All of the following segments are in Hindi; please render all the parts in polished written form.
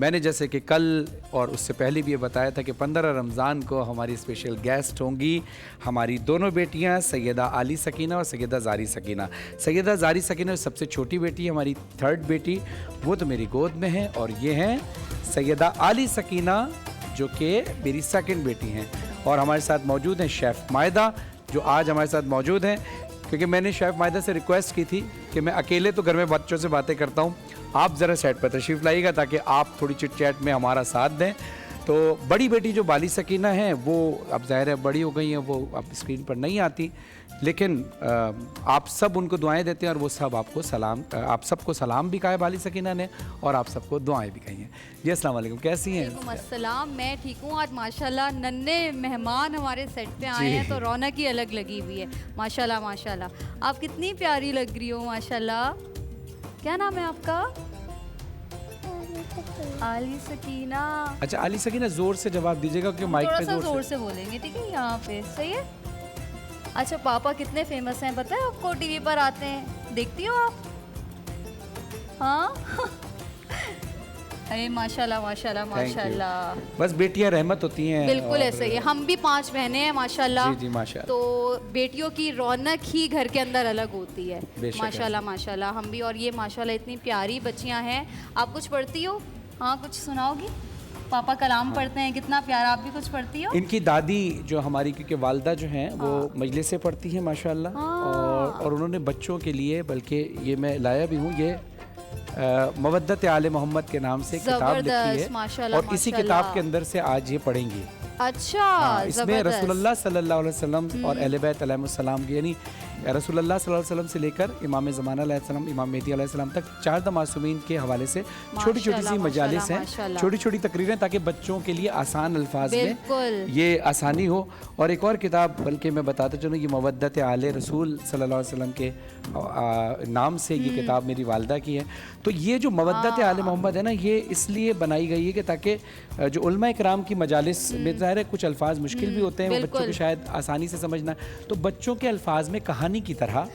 मैंने जैसे कि कल और उससे पहले भी ये बताया था कि 15 रमज़ान को हमारी स्पेशल गेस्ट होंगी हमारी दोनों बेटियां सैयदा आली सकीना और सैयदा ज़ारी सकीना। सैयदा ज़ारी सकीना सबसे छोटी बेटी है, हमारी थर्ड बेटी, वो तो मेरी गोद में है, और ये हैं सैयदा आली सकीना जो कि मेरी सेकंड बेटी हैं। और हमारे साथ मौजूद हैं शेफ़ मायदा जो आज हमारे साथ मौजूद हैं, क्योंकि मैंने शेफ़ मायदा से रिक्वेस्ट की थी कि मैं अकेले तो घर में बच्चों से बातें करता हूँ, आप ज़रा सेट पर तशरीफ़ लाइएगा ताकि आप थोड़ी चिट चैट में हमारा साथ दें। तो बड़ी बेटी जो बाली सकीना है वो अब ज़ाहिर है बड़ी हो गई हैं, वो अब स्क्रीन पर नहीं आती, लेकिन आप सब उनको दुआएं देते हैं और वो सब आपको सलाम, आप सबको सलाम भी कहा है बाली सकीना ने और आप सबको दुआएं भी कही हैं। जी अस्सलाम वालेकुम, कैसी हैं? वालेकुम अस्सलाम, मैं ठीक हूँ। आज माशाल्लाह नन्हे मेहमान हमारे सेट पे आए हैं तो रौनक ही अलग लगी हुई है। माशाल्लाह माशाल्लाह, आप कितनी प्यारी लग रही हो माशाल्लाह। क्या नाम है आपका? आली सकीना। अच्छा आली सकीना, ज़ोर से जवाब दीजिएगा क्योंकि माइक पे ज़ोर से बोलेंगे, ठीक है? यहाँ पे सही है। अच्छा पापा कितने फेमस हैं पता है आपको? टीवी पर आते हैं, देखती हो आप? हाँ अरे माशाल्लाह माशाल्लाह माशाल्लाह, बस बेटियां रहमत होती हैं। बिल्कुल ऐसे ही, हम भी 5 बहनें हैं माशाल्लाह। जी जी माशाल्लाह। तो बेटियों की रौनक ही घर के अंदर अलग होती है माशाल्लाह माशाल्लाह। हम भी, और ये माशाल्लाह इतनी प्यारी बच्चियां हैं। आप कुछ पढ़ती हो? हाँ कुछ सुनाओगी? पापा कलाम पढ़ते हैं, कितना प्यारा। आप भी कुछ पढ़ती हो? इनकी दादी जो हमारी, क्योंकि वालदा जो हैं वो मजलिस से पढ़ती हैं माशाल्लाह, और उन्होंने बच्चों के लिए, बल्कि ये मैं लाया भी हूँ, ये मवद्दत आले मोहम्मद के नाम से किताब लिखी है और इसी किताब के अंदर से आज ये पढ़ेंगी। अच्छा इसमें रसूलुल्लाह सल्लल्लाहु अलैहि वसल्लम और अहले बैत अलैहिस्सलाम की, यानी रसूलुल्लाह सल्लल्लाहु अलैहि वसल्लम से लेकर इमाम ज़माना अलैहिस्सलाम, इमाम मेहदी अलैहिस्सलाम तक 4 मासूमीन के हवाले से छोटी छोटी सी मजालिस हैं, छोटी छोटी तकरीरें, ताकि बच्चों के लिए आसान अल्फाज में ये आसानी हो। और एक और किताब बल्कि मैं बताता चलूँ, ये मवद्दत आले रसूल सल्लल्लाहु अलैहि वसल्लम के नाम से ये किताब मेरी वालदा की है। तो ये जो मवद्दत आले मोहम्मद है ना, ये इसलिए बनाई गई है कि ताकि जो उलमा इकराम की मजालिस में ज़ाहिर है कुछ अल्फाज मुश्किल भी होते हैं, बच्चों को शायद आसानी से समझना, तो बच्चों के अल्फाज में कहानी की तरह,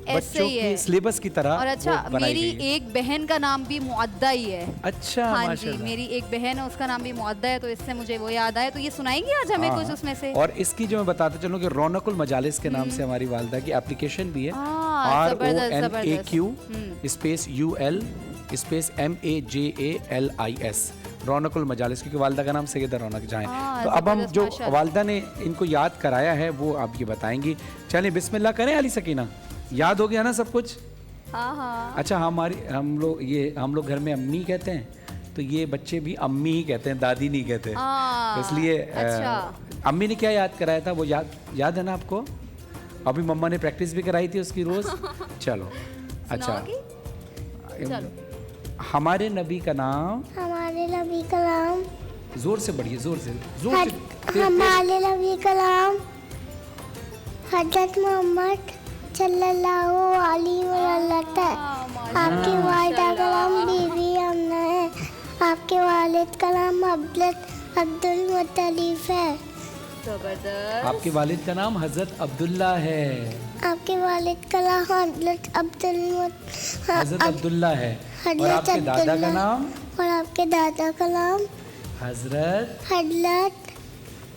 बच्चों के सिलेबस की तरह। और अच्छा मेरी एक बहन का नाम भी मुअद्दा ही है। अच्छा हाँ जी, मेरी एक बहन है, उसका नाम भी मुअद्दा है, तो इससे मुझे वो याद आया। तो ये सुनाएंगे आज हमें कुछ उसमें से? और इसकी जो मैं बताता चलूँ कि रौनकुल मजालिस के नाम से हमारी वालदा की एप्लीकेशन भी है, RONAQ space UL space MAJALIS, रौनकुल मजालिस, क्योंकि वालदा का नाम सैयदा रौनक जहाँ है। तो अब हम जो वालदा ने इनको याद कराया है वो आप ये बताएंगी। चलें बिस्मिल्लाह करें आली सकीना, याद हो गया ना सब कुछ? हाँ। अच्छा हम लोग घर में अम्मी कहते हैं, तो ये बच्चे भी अम्मी ही कहते हैं, दादी नहीं कहते, इसलिए अम्मी ने क्या याद कराया था वो याद है ना आपको? अभी मम्मा ने प्रैक्टिस भी कराई थी उसकी रोज। चलो अच्छा, हमारे नबी का नाम, जोर से बढ़िए, जोर से हमारे नबी का नाम हज़रत मोहम्मद सल्लल्लाहु अलैहि वसल्लम। आपके वालिदा का नाम बीबी आमना है। आपके वालिद का नाम अब्दुल मुत्तलिब है। आपके वालिद का नाम हजरत अब्दुल्ला है। आपके वालिद का नाम हजरत अब्दुल्ला है। और आपके दादा का नाम? और आपके दादा का नाम हजरत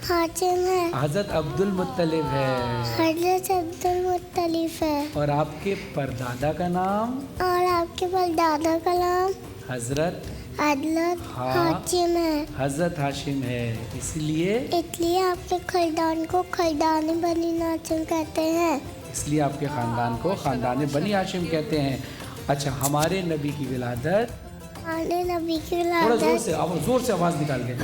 हाशिम है। हजरत अब्दुल मुत्तलिब है। हजरत अब्दुल मुत्तलिब है। और आपके परदादा का नाम? और आपके परदादा का नाम हजरत हाशिम है। हजरत हाशिम है, इसलिए आपके खानदान को खानदान बनी हाशिम कहते हैं। इसलिए आपके खानदान को खानदान बनी हाशिम कहते हैं। अच्छा, हमारे नबी की विलादत, थोड़ा जोर से आवाज निकाल के,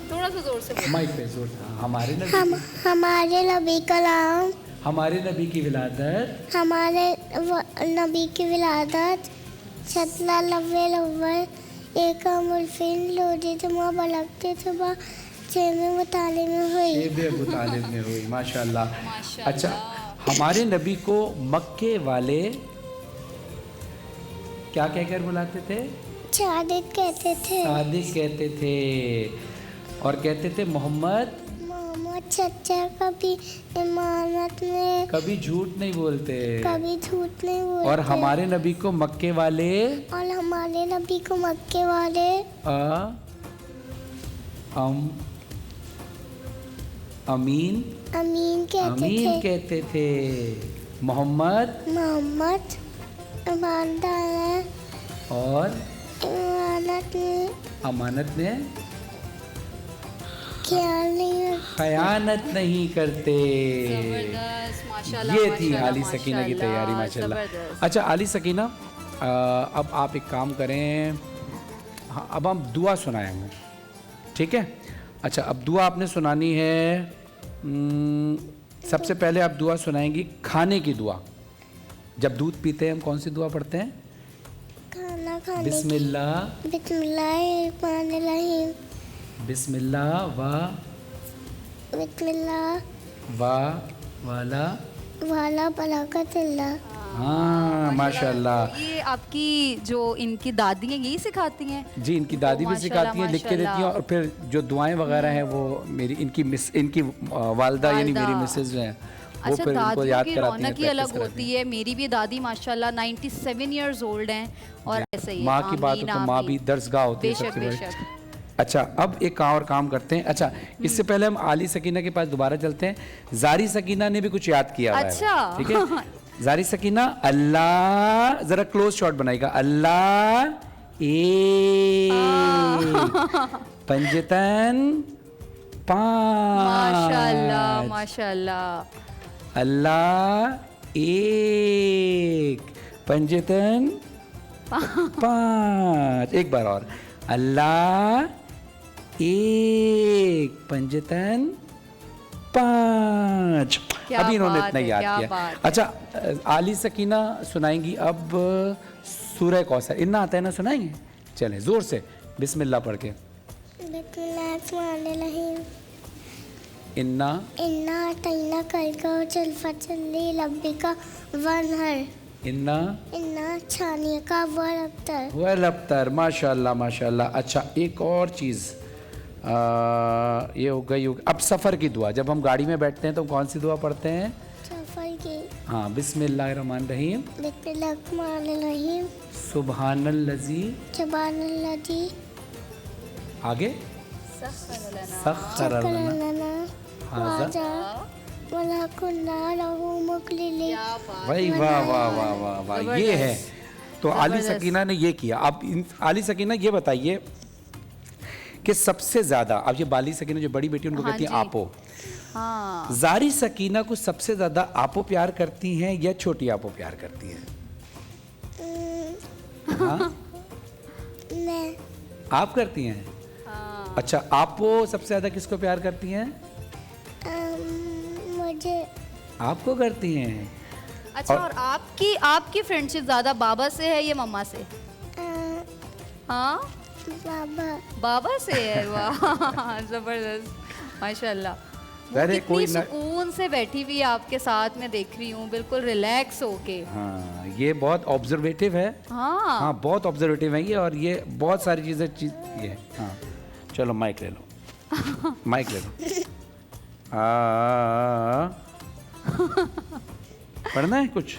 थोड़ा सा जोर से माइक पे जोर से। हमारे नबी का नाम, हमारे नबी की विलादत, हमारे नबी की विलादत छतला लव्वेल अव्वल एक मुल्फिन लोधी जुमा बलगते सुबह 6 मुतालिब में हुई। माशाल्लाह। अच्छा, हमारे नबी को मक्के वाले क्या कहकर बुलाते थे? सादिक कहते थे। और कहते थे मोहम्मद सच्चा, कभी इमानत में, कभी झूठ नहीं बोलते। कभी झूठ नहीं बोलते। और हमारे नबी को मक्के वाले और हमारे नबी को मक्के वाले अमीन अमीन कहते थे। मोहम्मद ईमानदार है और अमानत में खयानत नहीं करते। जबरदस्त, माशाल्लाह, ये थी माशाल्लाह, आली सकीना की तैयारी माशाल्लाह। जबरदस्त। अच्छा आली सकीना, अब आप एक काम करें, हाँ, अब हम दुआ सुनाएंगे, ठीक है? अच्छा, अब दुआ आपने सुनानी है। सबसे पहले आप दुआ सुनाएंगी खाने की दुआ। जब दूध पीते हैं हम कौन सी दुआ पढ़ते हैं? खाना खाने बिस्मिल्लाह बिस्मिल्लाहिर्रहमानिर्रहीम, बिस्मिल्लाह बिस्मिल्लाह वाला वाला बरकतिल्लाह। हाँ माशाल्लाह। ये आपकी जो इनकी दादी हैं यही सिखाती हैं? जी, इनकी दादी भी माशाल्लाह, सिखाती हैं, लिख के देती हैं, और फिर जो दुआएं वगैरह हैं वो मेरी इनकी वालदा यानी मेरी मिसेज जो हैं वो अच्छा, फिर इनको दादियों याद की कराती हैं, रौनक ही अलग प्रैक्टिस कराती होती है। मेरी भी दादी माशाल्लाह 97 इयर्स ओल्ड हैं और ऐसे ही माँ की बात हो तो माँ भी दर्सगाह होती है बेशक सबसे बड़ी। बेशक। अच्छा, अब एक और काम करते हैं। अच्छा, इससे पहले हम आली सकीना के पास दोबारा चलते हैं। जारी सकीना ने भी कुछ याद किया हुआ है, अच्छा। ठीक है? जारी सकीना, अल्लाह, जरा क्लोज शॉट बनाएगा। अल्लाह पंजतन माशाल्लाह पाँच, माशाल्लाह। अल्लाह एक पंजतन पाँच, एक बार और। अल्लाह एक पंजतन पाँच। क्या अभी इन्होंने बात इतना है, याद क्या किया। बात है। अच्छा, आली सकीना सुनाएंगी अब सूरह कौसर। इन्ना आता है ना, सुनाएंगे? चलें जोर से बिस्मिल्लाह पढ़ के। बिस्मिल्लाहिर्रहमानिर्रहीम, इन्ना इन्ना अतैना कलका चलफचल्ली लब्बिका वनहर, इन्ना इन्ना छानिया का वरफ्तर। वेल अफ्तर, माशाल्लाह माशाल्लाह। अच्छा, एक और चीज़, ये हो गई। अब सफ़र की दुआ, जब हम गाड़ी में बैठते हैं तो कौन सी दुआ पढ़ते हैं? सफर की हाँ, बिस्मिल्लाहिर्रहमानिर्रहीम, बिस्मिल्लाहिर्रहमानिर्रहीम, सुबहानल्लज़ी, सुब्हानल्लज़ी आगे सख्खर लना हाज़ा। वला कुन्ना लहू मुक़रिनीन। भाई वाह वाह वाह वाह वाह, ये है। तो आली सकीना ने ये किया। अब आली सकीना ये बताइए कि सबसे ज़्यादा, अब ये बाली सकीना जो बड़ी बेटी उनको कहती हैं आपो, हाँ। जारी सकीना को सबसे ज़्यादा आपो प्यार करती हैं या छोटी आपो प्यार करती हैं? हाँ? मैं आप करती हैं? अच्छा, आपो सबसे ज़्यादा किसको प्यार करती हैं? मुझे आपको करती हैं। अच्छा, और आपकी फ्रेंडशिप ज्यादा बाबा से है या मम्मा से? हाँ, बाबा से है। वाह जबरदस्त, माशाल्लाह। अरे कितनी कोई सुकून से बैठी हुई है आपके साथ में, देख रही हूँ, बिल्कुल रिलैक्स होके। हाँ, ये बहुत ऑब्जर्वेटिव है। हाँ हाँ, बहुत ऑब्जर्वेटिव है ये, और ये बहुत सारी चीज़ें ये। हाँ, चलो माइक ले लो, माइक ले लो। पढ़ना है कुछ?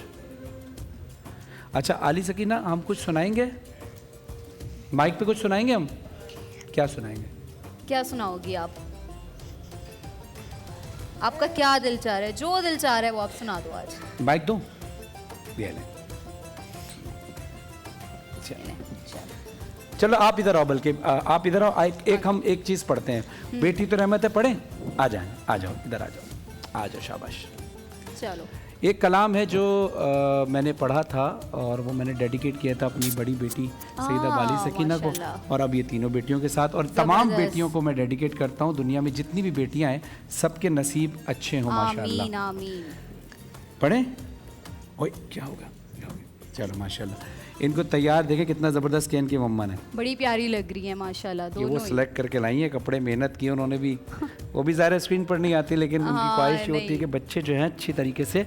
अच्छा आली सकीना, हम कुछ सुनाएंगे माइक पे? कुछ सुनाएंगे हम? क्या सुनाएंगे? क्या सुनाओगी आप? आपका क्या दिल चाह रहा है? जो दिल चाह रहा है वो आप सुना दो आज। माइक दो, ये ले। चलो आप इधर आओ, बल्कि आप इधर आओ। हम एक चीज़ पढ़ते हैं। बेटी तो रहमत है, पढ़ें? आ जाओ इधर आ जाओ, शाबाश। चलो, एक कलाम है जो मैंने पढ़ा था और वो मैंने डेडिकेट किया था अपनी बड़ी बेटी सईदा बाली सकीना को, और अब ये तीनों बेटियों के साथ, और तमाम बेटियों को मैं डेडिकेट करता हूँ। दुनिया में जितनी भी बेटियाँ हैं सबके नसीब अच्छे हों माशाल्लाह। आमीन आमीन। पढ़ें? ओए क्या होगा? चलो माशाल्लाह, इनको तैयार देखे कितना ज़बरदस्त किया इनकी मम्मा ने। बड़ी प्यारी लग रही है माशाल्लाह ये दोनों वो ही। सिलेक्ट करके लाई हैं कपड़े, मेहनत की उन्होंने भी। वो भी ज़ाहिर स्क्रीन पर नहीं आती, लेकिन उनकी ख्वाहिश ये होती है कि बच्चे जो हैं अच्छी तरीके से